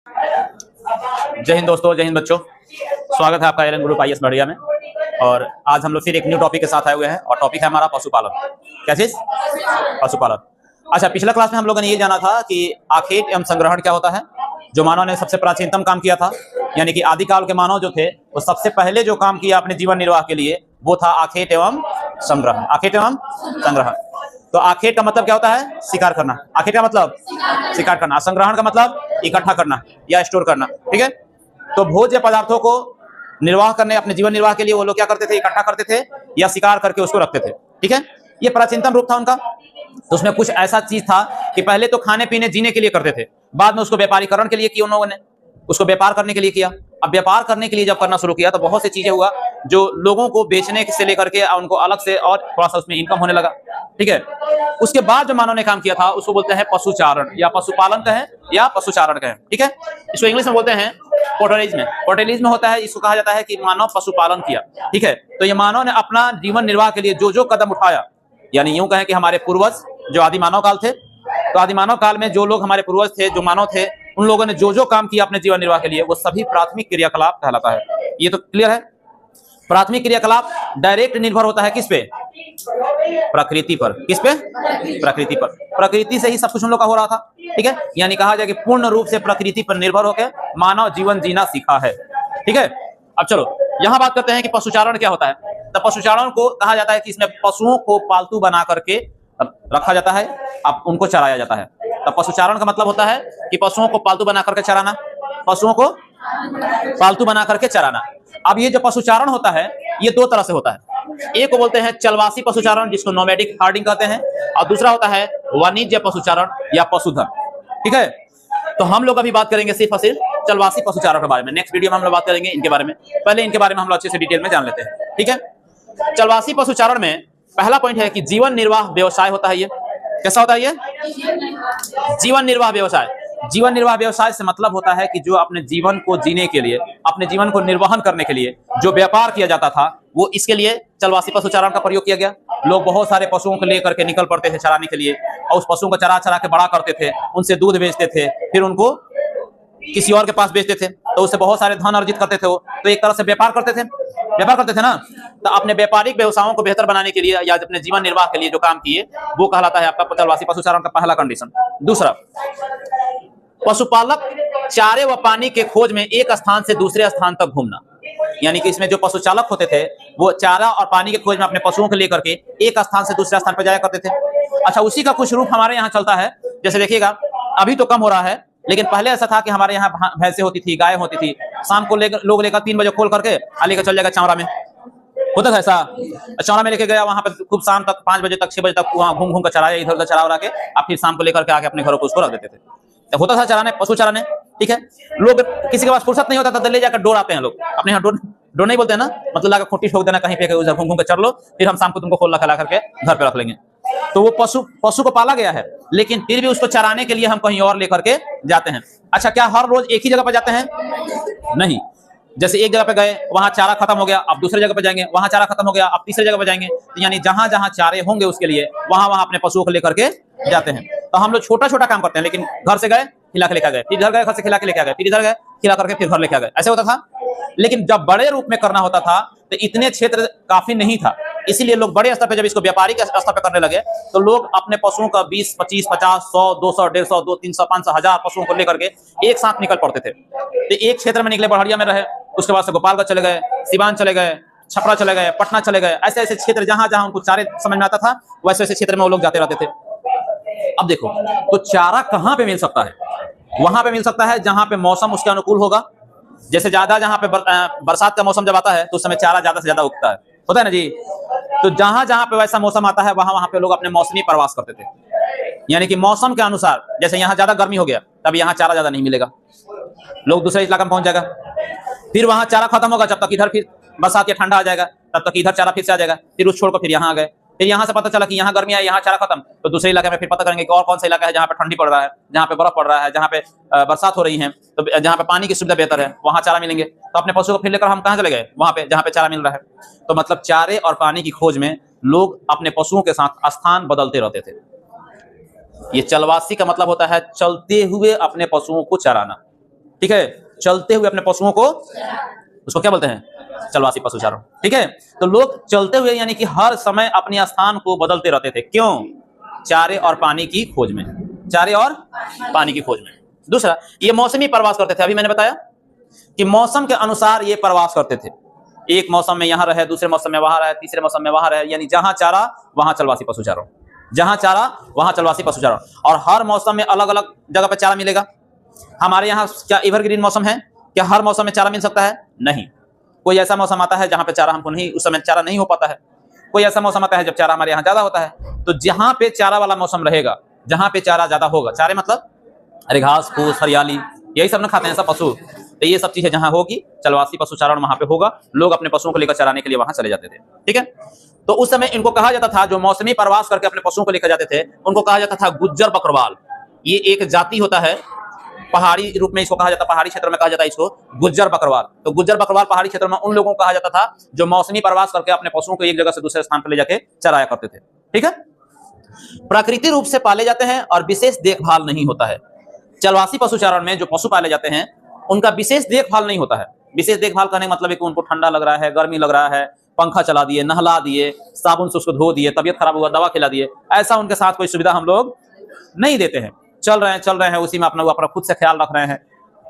जय हिंद दोस्तों, जय हिंद बच्चों। स्वागत है आपका एलन ग्रुप IAS बढ़िया में। और आज हम लोग फिर एक न्यू टॉपिक के साथ आए हुए हैं और टॉपिक है हमारा पशुपालन। क्या चीज? पशुपालन। अच्छा, पिछला क्लास में हम लोगों ने ये जाना था कि आखेट एवं संग्रहण क्या होता है। जो मानव ने सबसे प्राचीनतम काम किया था, यानी कि आदिकाल के मानव जो थे वो सबसे पहले जो काम किया अपने जीवन निर्वाह के लिए वो था आखेट एवं संग्रहण। आखेट एवं संग्रहण। तो आखेट का मतलब क्या होता है? शिकार करना। आखेट का मतलब शिकार करना। संग्रहण का मतलब इकट्ठा करना या स्टोर करना। ठीक है। तो भोज्य पदार्थों को निर्वाह करने, अपने जीवन निर्वाह के लिए वो लोग क्या करते थे? इकट्ठा करते थे या शिकार करके उसको रखते थे। ठीक है। ये प्राचीनतम रूप था उनका। तो उसमें कुछ ऐसा चीज था कि पहले तो खाने पीने जीने के लिए करते थे, बाद में उसको व्यापारीकरण के लिए किया उन लोगों ने, उसको व्यापार करने के लिए किया। अब व्यापार करने के लिए जब करना शुरू किया तो बहुत सी चीजें हुआ जो लोगों को बेचने से लेकर के उनको अलग से और थोड़ा सा उसमें इनकम होने लगा। ठीक है। उसके बाद जो मानव ने काम किया था उसको बोलते हैं पशुचारण या पशुपालन कहें या पशुचारण कहें। ठीक है। इसको इंग्लिश में बोलते हैं पोर्टलिज्म। पोर्टलिज्म होता है, इसको कहा जाता है कि मानव पशुपालन किया। ठीक है। तो ये मानव ने अपना जीवन निर्वाह के लिए जो जो कदम उठाया, यानी यूं कहें कि हमारे पूर्वज जो आदि मानव काल थे, तो आदि मानव काल में जो लोग हमारे पूर्वज थे, जो मानव थे, उन लोगों ने जो जो काम किया अपने जीवन निर्वाह के लिए वो सभी प्राथमिक क्रियाकलाप कहलाता है। ये तो क्लियर है। प्राथमिक क्रियाकलाप डायरेक्ट निर्भर होता है किस पे? प्रकृति पर। किस पे? प्रकृति पर। प्रकृति से ही सब कुछ हम लोग का हो रहा था। ठीक है। यानी कहा जाए कि पूर्ण रूप से प्रकृति पर निर्भर होकर मानव जीवन जीना सीखा है। ठीक है। अब चलो यहां बात करते हैं कि पशुचारण क्या होता है। तो पशुचारण को कहा जाता है कि इसमें पशुओं को पालतू बना करके रखा जाता है, अब उनको चराया जाता है। तो पशुचारण का मतलब होता है कि पशुओं को पालतू बना करके चराना, पशुओं को पालतू बना करके चराना। अब ये जो पशुचारण होता है ये दो तरह से होता है। एक को बोलते हैं चलवासी पशुचारण, जिसको नोमैडिक हार्डिंग कहते हैं, और दूसरा होता है वाणिज्य पशुचारण या पशुधन। ठीक है। तो हम लोग अभी बात करेंगे सिर्फ और सिर्फ चलवासी पशुचारण के बारे में। नेक्स्ट वीडियो में हम लोग बात करेंगे इनके बारे में। पहले इनके बारे में हम लोग अच्छे से डिटेल में जान लेते हैं। ठीक है। चलवासी पशुचारण में पहला पॉइंट है कि जीवन निर्वाह व्यवसाय होता है। ये कैसा होता है? ये जीवन निर्वाह व्यवसाय। जीवन निर्वाह व्यवसाय से मतलब होता है कि जो अपने जीवन को जीने के लिए, अपने जीवन को निर्वहन करने के लिए जो व्यापार किया जाता था वो इसके लिए चलवासी पशुचारण का प्रयोग किया गया। लोग बहुत सारे पशुओं को लेकर के निकल पड़ते थे चराने के लिए, और उस पशुओं को चरा चरा के बड़ा करते थे, उनसे दूध बेचते थे, फिर उनको किसी और के पास बेचते थे, तो उससे बहुत सारे धन अर्जित करते थे। वो तो एक तरह से व्यापार करते थे ना। तो अपने व्यापारिक व्यवसायों को बेहतर बनाने के लिए या अपने जीवन निर्वाह के लिए जो काम किए वो कहलाता है आपका चलवासी पशुचारण का पहला कंडीशन। दूसरा, पशुपालक चारे व पानी के खोज में एक स्थान से दूसरे स्थान तक घूमना। यानी कि इसमें जो पशुचालक होते थे वो चारा और पानी के खोज में अपने पशुओं को लेकर के एक स्थान से दूसरे स्थान पर जाया करते थे। अच्छा, उसी का कुछ रूप हमारे यहाँ चलता है। जैसे देखिएगा, अभी तो कम हो रहा है, लेकिन पहले ऐसा था कि हमारे यहाँ भैंसें होती थी, गाय होती थी। शाम को लोग लेकर 3 बजे खोल करके लेकर चल जाएगा चावड़ा में। होता था ऐसा। चावड़ा में लेके गया, वहां पर खूब शाम तक 5 बजे तक 6 बजे तक वहां घूम घूम कर चराया, इधर उधर चरा के आप फिर शाम को लेकर के आके अपने घरों को उसको रख देते थे। तो होता था चराने, पशु चराने। ठीक है। लोग किसी के पास फुर्सत नहीं होता था तो ले जाकर डोर आते हैं लोग अपने यहाँ। डोर नहीं बोलते हैं ना, मतलब लाकर खोटी ठोक देना कहीं पे, उधर घूम घूम कर चर लो, फिर हम शाम को तुमको खोल खिला करके घर पे रख लेंगे। तो वो पशु को पाला गया है, लेकिन फिर भी उसको चराने के लिए हम कहीं और लेकर के जाते हैं। अच्छा, क्या हर रोज एक ही जगह पर जाते हैं? नहीं। जैसे एक जगह पे गए, वहां चारा खत्म हो गया, अब दूसरे जगह पे जाएंगे, वहां चारा खत्म हो गया, अब तीसरे जगह पे जाएंगे। तो यानी जहां जहां चारे होंगे उसके लिए वहां अपने पशुओं को लेकर के जाते हैं। तो हम लोग छोटा छोटा काम करते हैं, लेकिन घर से गए खिला के लेकर गए, फिर इधर गए घर से खिला के लेकर गए, फिर इधर गए खिला करके फिर घर लेकर गए, ऐसे होता था। लेकिन जब बड़े रूप में करना होता था तो इतने क्षेत्र काफी नहीं था, इसीलिए लोग बड़े स्तर पे जब इसको व्यापारिक स्तर पे करने लगे तो लोग अपने पशुओं का 20, 25, 50, 100, 200, 150, 200, 300, 500, 1000 पशुओं को लेकर के एक साथ निकल पड़ते थे। तो एक क्षेत्र में निकले, बढ़िया में रहे, उसके बाद से गोपालगंज चले गए, सिवान चले गए, छपरा चले गए, पटना चले गए, ऐसे ऐसे क्षेत्र जहां जहां उनको चारे समझ में आता था वैसे वैसे क्षेत्र में वो लोग जाते रहते थे। अब देखो, तो चारा कहां पे मिल सकता है? वहां पे मिल सकता है जहां पे मौसम उसके अनुकूल होगा। जैसे ज्यादा जहां पे बरसात का मौसम जब आता है तो उस समय चारा ज्यादा से ज्यादा उगता है, होता है ना जी। तो जहां जहां पे वैसा मौसम आता है वहां पे लोग अपने मौसमी प्रवास करते थे। यानी कि मौसम के अनुसार, जैसे यहाँ ज्यादा गर्मी हो गया तब यहाँ चारा ज्यादा नहीं मिलेगा, लोग दूसरे इलाका में पहुंच जाएगा। फिर वहां चारा खत्म होगा, जब तक इधर फिर बरसात या ठंडा आ जाएगा तब तक इधर चारा फिर से आ जाएगा, फिर उस छोड़कर फिर यहाँ आ गए। फिर यहाँ से पता चला कि यहाँ गर्मी है, यहाँ चारा खत्म, तो दूसरे इलाके में फिर पता करेंगे कि और कौन सा इलाका है जहाँ पे ठंडी पड़ रहा है, जहाँ पे बर्फ पड़ रहा है, जहाँ पे बरसात हो रही है, तो जहाँ पे पानी की सुविधा बेहतर है वहाँ चारा मिलेंगे। तो अपने पशु को फिर लेकर हम कहाँ चले गए? वहाँ पे जहाँ पे चारा मिल रहा है। तो मतलब चारे और पानी की खोज में लोग अपने पशुओं के साथ स्थान बदलते रहते थे। ये चलवासी का मतलब होता है चलते हुए अपने पशुओं को चराना। ठीक है, चलते हुए अपने पशुओं को, उसको क्या बोलते हैं, चलवासी पशु चारण। ठीक है, तो लोग चलते हुए यानी कि हर समय अपने स्थान को बदलते रहते थे। क्यों? चारे और पानी की खोज में, चारे और पानी की खोज में। दूसरा, ये मौसमी प्रवास करते थे। अभी मैंने बताया कि मौसम के अनुसार ये प्रवास करते थे। एक मौसम में यहाँ रहे, दूसरे मौसम में वहां रहे, तीसरे मौसम में वहां रहे, यानी जहां चारा वहां चलवासी पशु चारण, जहां चारा वहां चलवासी पशु चारण। और हर मौसम में अलग अलग जगह पर चारा मिलेगा। हमारे यहाँ क्या एवरग्रीन मौसम है? क्या हर मौसम में चारा मिल सकता है? नहीं। कोई ऐसा मौसम आता है जहां पे चारा हमको नहीं, उस समय चारा नहीं हो पाता है। कोई ऐसा मौसम आता है जब चारा हमारे यहाँ ज्यादा होता है। तो जहां पे चारा वाला मौसम रहेगा, जहां पे चारा ज्यादा होगा, चारे मतलब अरे घास फूस हरियाली, यही सब ना खाते हैं सब पशु, तो ये सब चीजें जहां होगी चलवासी पशु चारण वहां पे होगा। लोग अपने पशुओं को लेकर चराने के लिए वहां चले जाते थे। ठीक है, तो उस समय इनको कहा जाता था, जो मौसमी प्रवास करके अपने पशुओं को लेकर जाते थे, उनको कहा जाता था गुज्जर बकरवाल। ये एक जाति होता है, पहाड़ी रूप में इसको कहा जाता है, पहाड़ी क्षेत्र में कहा जाता है इसको गुज्जर बकरवाल। तो गुज्जर बकरवाल पहाड़ी क्षेत्र में उन लोगों को कहा जाता था जो मौसमी प्रवास करके अपने पशुओं को एक जगह से दूसरे स्थान पर ले जाके चराया करते थे। ठीक है, प्राकृतिक रूप से पाले जाते हैं और विशेष देखभाल नहीं होता है। चलवासी पशु चारण में जो पशु पाले जाते हैं उनका विशेष देखभाल नहीं होता है। विशेष देखभाल करने का मतलब है कि उनको ठंडा लग रहा है, गर्मी लग रहा है, पंखा चला दिए, नहला दिए, साबुन से उसको धो दिए, तबियत खराब हुआ दवा खिला दिए, ऐसा उनके साथ कोई सुविधा हम लोग नहीं देते हैं। चल रहे हैं उसी में अपना खुद से ख्याल रख रहे हैं।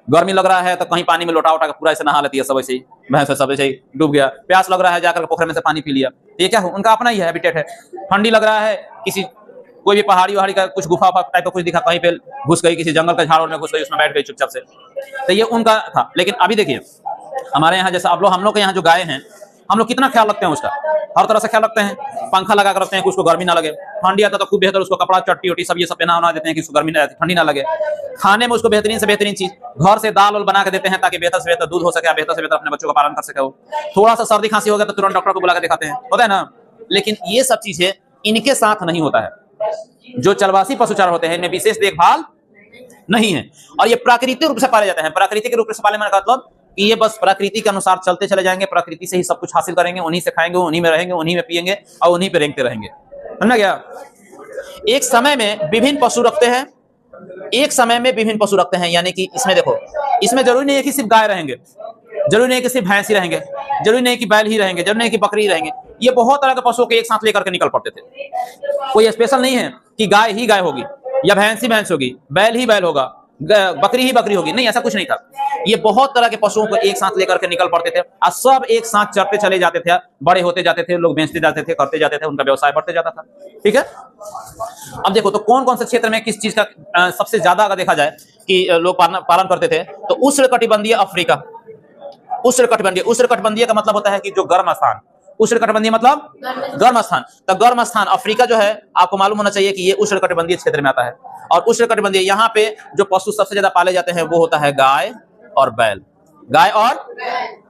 गर्मी लग रहा है तो कहीं पानी में लोटा उठा के पूरा ऐसे नहा लेती है, सब ऐसे ही भैंस सब ऐसे ही डूब गया। प्यास लग रहा है जाकर पोखर में से पानी पी लिया। ये क्या हो, उनका अपना ही हैबिटेट है। ठंडी लग रहा है, किसी कोई भी पहाड़ी वहाड़ी का कुछ गुफा टाइप का कुछ दिखा, कहीं पे घुस गई, किसी जंगल के झाड़ में घुस गई, उसमें बैठ गई चुपचाप से, तो ये उनका था। लेकिन अभी देखिए हमारे यहाँ जैसा हम लोग के यहाँ जो गाय हैं, हम लोग कितना ख्याल रखते हैं उसका, हर तरह से ख्याल रखते हैं। पंखा लगा कर रखते हैं कि उसको गर्मी ना लगे, ठंडी आता तो खूब बेहतर उसको कपड़ा चट्टी उट्टी सब ये सब पहना देते हैं कि उसको गर्मी ना ठंडी ना लगे। खाने में उसको बेहतरीन से बेहतरीन चीज घर से दाल बना के देते हैं ताकि बेहतर से बेहतर दूध हो सके, बेहतर से बेहतर अपने बच्चों का पालन कर सके। वो थोड़ा सा सर्दी खांसी हो गया तो तुरंत डॉक्टर को बुला के दिखाते हैं, होता है ना। लेकिन ये सब चीजें इनके साथ नहीं होता है। जो चलवासी पशुचारण होते हैं इनमें विशेष देखभाल नहीं है और ये प्राकृतिक रूप से पाले जाते हैं। प्राकृतिक रूप से पाले का मतलब कि ये बस प्रकृति के अनुसार चलते चले जाएंगे, प्रकृति से ही सब कुछ हासिल करेंगे, उन्हीं से खाएंगे, उन्हीं में रहेंगे, उन्हीं में पिएंगे और उन्हीं पे रेंगते रहेंगे। समझा गया? एक समय में विभिन्न पशु रखते हैं, एक समय में विभिन्न पशु रखते हैं। यानी कि इसमें देखो, इसमें जरूरी नहीं है कि सिर्फ गाय रहेंगे, जरूरी नहीं है कि सिर्फ भैंस ही रहेंगे, जरूरी नहीं कि बैल ही रहेंगे, जरूरी नहीं कि बकरी ही रहेंगे। ये बहुत तरह के पशुओं को एक साथ लेकर के निकल पड़ते थे। कोई स्पेशल नहीं है कि गाय ही गाय होगी या भैंस ही भैंस होगी, बैल ही बैल होगा, बकरी ही बकरी होगी, नहीं, ऐसा कुछ नहीं था। ये बहुत तरह के पशुओं को एक साथ लेकर के निकल पड़ते थे और सब एक साथ चरते चले जाते थे, बड़े होते जाते थे, लोग बेचते जाते थे, करते जाते थे, उनका व्यवसाय बढ़ते जाता था। ठीक है, अब देखो तो कौन कौन से क्षेत्र में किस चीज का सबसे ज्यादा अगर देखा जाए कि लोग पालन करते थे, तो उष्णकटिबंधीय अफ्रीका, उष्णकटिबंधीय का मतलब होता है कि जो गर्म स्थान, उष्णकटिबंधीय मतलब गर्म स्थान। तो गर्म स्थान अफ्रीका जो है आपको मालूम होना चाहिए कि ये उष्णकटिबंधीय क्षेत्र में आता है। और उष्णकटिबंधीय यहाँ पे जो पशु सबसे ज्यादा पाले जाते हैं वो होता है गाय और बैल। गाय और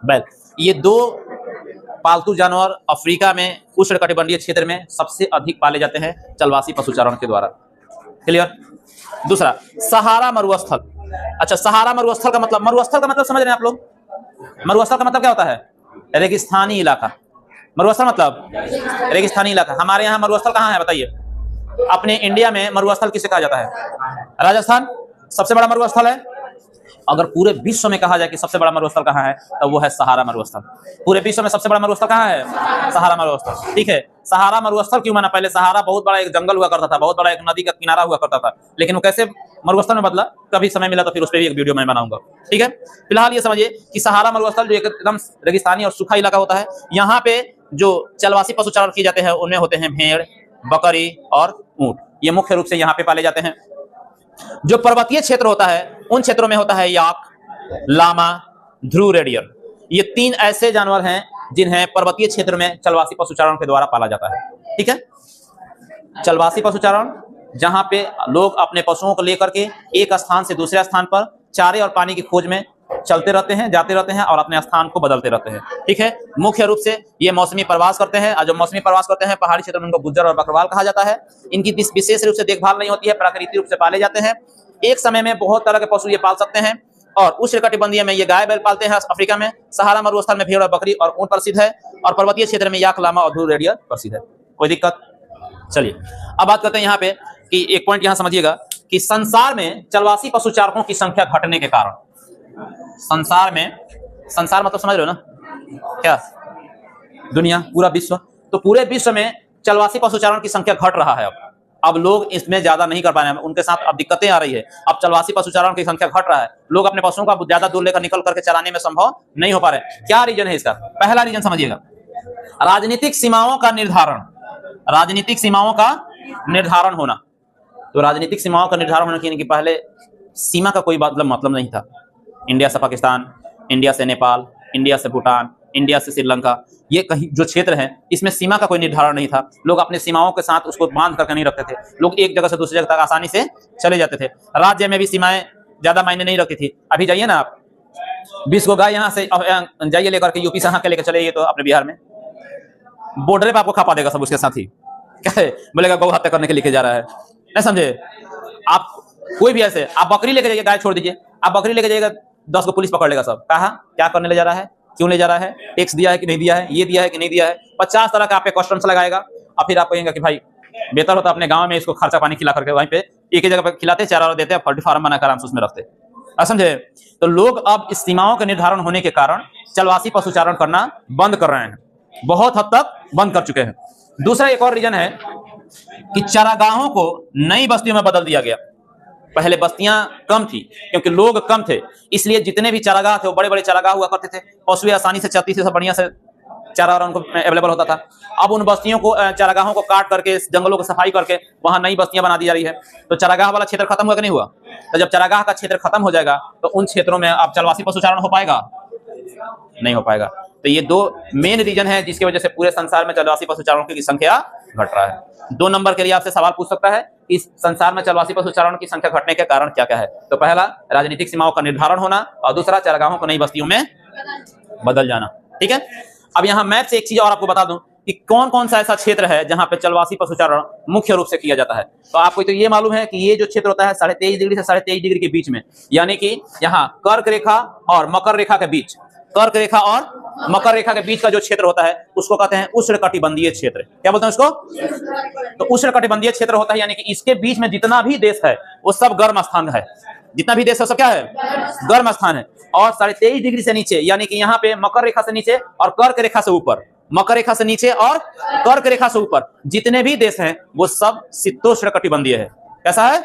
बैल, ये दो पालतू जानवर अफ्रीका में उष्णकटिबंधीय क्षेत्र में सबसे अधिक पाले जाते हैं चलवासी पशुचारण के द्वारा। क्लियर? दूसरा, सहारा मरुस्थल। अच्छा, सहारा मरुस्थल का मतलब समझ रहे हैं आप लोग? मरुस्थल का मतलब क्या होता है? रेगिस्तानी इलाका। मरुस्थल मतलब रेगिस्तानी इलाका। हमारे यहाँ मरुस्थल कहाँ है बताइए? अपने इंडिया में मरुस्थल किसे कहा जाता है? राजस्थान सबसे बड़ा मरुस्थल है। अगर पूरे विश्व में कहा जाए कि सबसे बड़ा मरुस्थल कहाँ है तो वो है सहारा मरुस्थल। पूरे विश्व में सबसे बड़ा मरुस्थल कहाँ है? सहारा मरुस्थल। ठीक है, सहारा मरुस्थल क्यों माना? पहले सहारा बहुत बड़ा एक जंगल हुआ करता था, बहुत बड़ा एक नदी का किनारा हुआ करता था, लेकिन वो कैसे मरुस्थल में बदला, कभी समय मिला तो फिर उस पर भी एक वीडियो मैं बनाऊंगा। ठीक है, फिलहाल ये समझिए कि सहारा मरुस्थल जो एकदम रेगिस्तानी और सूखा इलाका होता है, यहाँ पे जो चलवासी पशुचारण किए जाते हैं उनमें होते हैं भेड़, बकरी और ऊंट। ये मुख्य रूप से यहाँ पे पाले जाते हैं। जो पर्वतीय क्षेत्र होता है उन क्षेत्रों में होता है याक, लामा, ध्रुव रेडियर। ये तीन ऐसे जानवर हैं जिन्हें पर्वतीय क्षेत्र में चलवासी पशुचारण के द्वारा पाला जाता है। ठीक है, चलवासी पशुचारण जहां पे लोग अपने पशुओं को लेकर के एक स्थान से दूसरे स्थान पर चारे और पानी की खोज में चलते रहते हैं, जाते रहते हैं और अपने स्थान को बदलते रहते हैं। ठीक है, मुख्य रूप से ये मौसमी प्रवास करते हैं और जो मौसमी प्रवास करते हैं पहाड़ी क्षेत्र में उनको गुज्जर और बकरवाल कहा जाता है। इनकी विशेष रूप से देखभाल नहीं होती है, प्राकृतिक रूप से पाले जाते हैं। एक समय में बहुत तरह के पशु ये पाल सकते हैं और उष्णकटिबंधीय में ये गाय बैल पालते हैं अफ्रीका में, सहारा मरुस्थल में भेड़ और बकरी और ऊंट प्रसिद्ध है और पर्वतीय क्षेत्र में याक, लामा और ध्रुव रेडियर प्रसिद्ध है। कोई दिक्कत? चलिए अब बात करते हैं यहाँ पे कि एक पॉइंट यहाँ समझिएगा कि संसार में चलवासी पशुचारकों की संख्या घटने के कारण, संसार में, संसार मतलब समझ रहे हो ना क्या, दुनिया, पूरा विश्व, तो पूरे विश्व में चलवासी पशुचारण की संख्या घट रहा है। अब लोग इसमें ज्यादा नहीं कर पा रहे हैं, उनके साथ अब दिक्कतें आ रही है। अब चलवासी पशुचारण की संख्या घट रहा है, लोग अपने पशुओं का ज्यादा दूर लेकर निकल करके चलाने में संभव नहीं हो पा रहे। क्या रीजन है इसका? पहला रीजन समझिएगा, राजनीतिक सीमाओं का निर्धारण, राजनीतिक सीमाओं का निर्धारण होना। तो राजनीतिक सीमाओं का निर्धारण होना कि पहले सीमा का कोई मतलब नहीं था। इंडिया से पाकिस्तान, इंडिया से नेपाल, इंडिया से भूटान, इंडिया से श्रीलंका, ये कहीं जो क्षेत्र हैं इसमें सीमा का कोई निर्धारण नहीं था। लोग अपने सीमाओं के साथ उसको बांध करके नहीं रखते थे। लोग एक जगह से दूसरी जगह तक आसानी से चले जाते थे। राज्य में भी सीमाएं ज्यादा मायने नहीं रखती थी। अभी जाइए ना आप, 20 को गाय यहाँ से जाइए लेकर के यूपी से यहाँ के लेकर चले, तो अपने बिहार में बॉर्डर पे आपको खपा देगा सब उसके साथ ही। क्या है, बोलेगा गौ हत्या करने के लेके जा रहा है, नहीं समझे आप? कोई भी ऐसे, आप बकरी लेके जाइए, गाय छोड़ दीजिए, आप बकरी लेके जाइएगा, 10 को पुलिस पकड़ लेगा सब। कहा क्या करने ले जा रहा है, क्यों ले जा रहा है, टैक्स दिया है कि नहीं दिया है, ये दिया है कि नहीं दिया है, 50 तरह का आप पे कस्टम्स लगाएगा। और फिर आप कहेंगे कि भाई बेहतर होता अपने गांव में इसको खर्चा पानी खिला करके वहीं पे एक ही जगह पे खिलाते, चारा देते, पोल्ट्री फार्म बनाकर आराम से उसमें रखते। समझे? तो लोग अब इस सीमाओं के निर्धारण होने के कारण चलवासी पशुचारण करना बंद कर रहे हैं, बहुत हद तक बंद कर चुके हैं। दूसरा एक और रीजन है कि चारागाहों को नई बस्तियों में बदल दिया गया। पहले बस्तियां कम थी क्योंकि लोग कम थे, इसलिए जितने भी चारागाह थे वो बड़े बड़े चारागाह हुआ करते थे, पशु आसानी से चलती से बढ़िया से चारा उनको अवेलेबल होता था। अब उन बस्तियों को, चारागाहों को काट करके, जंगलों की सफाई करके वहां नई बस्तियां बना दी जा रही है। तो चारागाह वाला क्षेत्र खत्म हुआ कि नहीं हुआ? तो जब चारागाह का क्षेत्र खत्म हो जाएगा तो उन क्षेत्रों में अब चलवासी पशुचारण हो पाएगा? नहीं हो पाएगा। तो ये दो मेन रीजन है जिसकी वजह से पूरे संसार में चलवासी पशुचारण की संख्या घट रहा है। 2 नंबर के लिए आपसे सवाल पूछ सकता है, इस संसार में चलवासी पशुचारण की संख्या घटने के कारण क्या क्या है? तो पहला राजनीतिक सीमाओं का निर्धारण होना, और दूसरा चारागाहों को नई बस्तियों में बदल जाना। ठीक है, अब यहाँ मैप से एक चीज और आपको बता दूं कि कौन कौन सा ऐसा क्षेत्र है जहां पे चलवासी पशुचारण मुख्य रूप से किया जाता है। तो आपको तो ये मालूम है कि ये जो क्षेत्र होता है 23.5 डिग्री से 23.5 डिग्री के बीच में, यानी कि यहाँ कर्क रेखा और मकर रेखा के बीच, कर्क रेखा और मकर रेखा के बीच का जो क्षेत्र होता है उसको कहते हैं उष्णकटिबंधीय क्षेत्र। क्या बोलते हैं उसको? तो उष्णकटिबंधीय क्षेत्र होता है, यानी कि इसके बीच में जितना भी देश है वो सब गर्म स्थान है। जितना भी देश है सब क्या है? गर्म स्थान है। और 23.5 डिग्री से नीचे, यानी कि यहाँ पे मकर रेखा से नीचे और कर्क रेखा से ऊपर, मकर रेखा से नीचे और कर्क रेखा से ऊपर जितने भी देश हैं वो सब शीतोष्णकटिबंधीय है। कैसा है?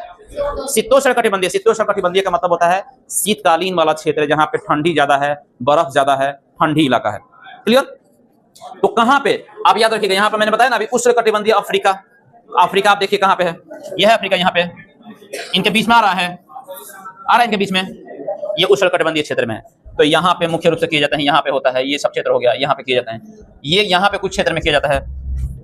शीतोष्णकटिबंधीय। शीतोष्णकटिबंधीय का मतलब होता है शीतकालीन वाला क्षेत्र, जहां पे ठंडी ज्यादा है, बर्फ ज्यादा है, ठंडी इलाका है। क्लियर? तो कहां पे आप याद रखिएगा, यहां पे मैंने बताया ना अभी उष्णकटिबंधीय अफ्रीका। अफ्रीका आप देखिए कहां पे है, यह है अफ्रीका, यहाँ पे इनके बीच में आ रहा है, इनके बीच में, ये उष्णकटिबंधीय क्षेत्र में है। तो यहाँ पे मुख्य रूप से किया जाता है, यहाँ पे होता है, ये सब क्षेत्र हो गया, यहाँ पे किया जाता है, ये यहाँ पे कुछ क्षेत्र में किया जाता है,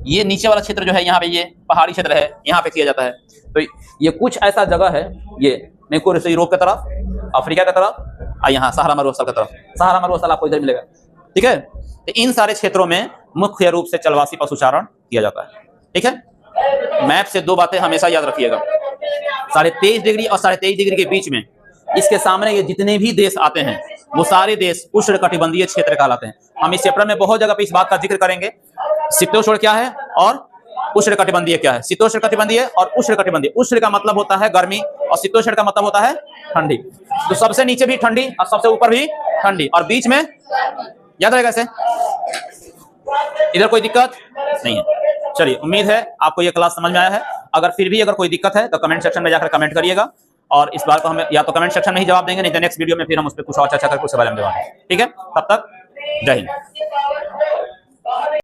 ये नीचे वाला क्षेत्र जो है यहाँ पे ये पहाड़ी क्षेत्र है, यहाँ पे किया जाता है। तो ये कुछ ऐसा जगह है, ये मुख्य रूप से यूरोप की तरफ, अफ्रीका की तरफ, और यहाँ सहारा मरुस्थल की तरफ। सहारा मरुस्थल आपको इधर मिलेगा। ठीक है, तो इन सारे क्षेत्रों में मुख्य रूप से चलवासी पशुचारण किया जाता है। ठीक है, मैप से 2 बातें हमेशा याद रखिएगा, 23.5 डिग्री और 23.5 डिग्री के बीच में इसके सामने ये जितने भी देश आते हैं वो सारे देश उष्णकटिबंधीय क्षेत्र कहलाते हैं। हम इस चैप्टर में बहुत जगह पे इस बात का जिक्र करेंगे, शीतोष्ण क्या है और उष्णकटिबंधीय क्या है। शीतोष्णकटिबंधीय और उष्णकटिबंधीय, उष्ण का मतलब होता है गर्मी और शीतोष्ण का मतलब होता है ठंडी। तो सबसे नीचे भी ठंडी और सबसे ऊपर भी ठंडी, और बीच में याद रहेगा ऐसे। इधर कोई दिक्कत नहीं है। चलिए, उम्मीद है आपको ये क्लास समझ में आया है। अगर फिर भी अगर कोई दिक्कत है तो कमेंट सेक्शन में जाकर कमेंट करिएगा, और इस बार को हम या तो कमेंट सेक्शन में ही जवाब देंगे, नहीं तो नेक्स्ट वीडियो में फिर हम उस पर कुछ और चर्चा करके उसके बारे में जवाब देंगे। ठीक है, तब तक जय हिंद।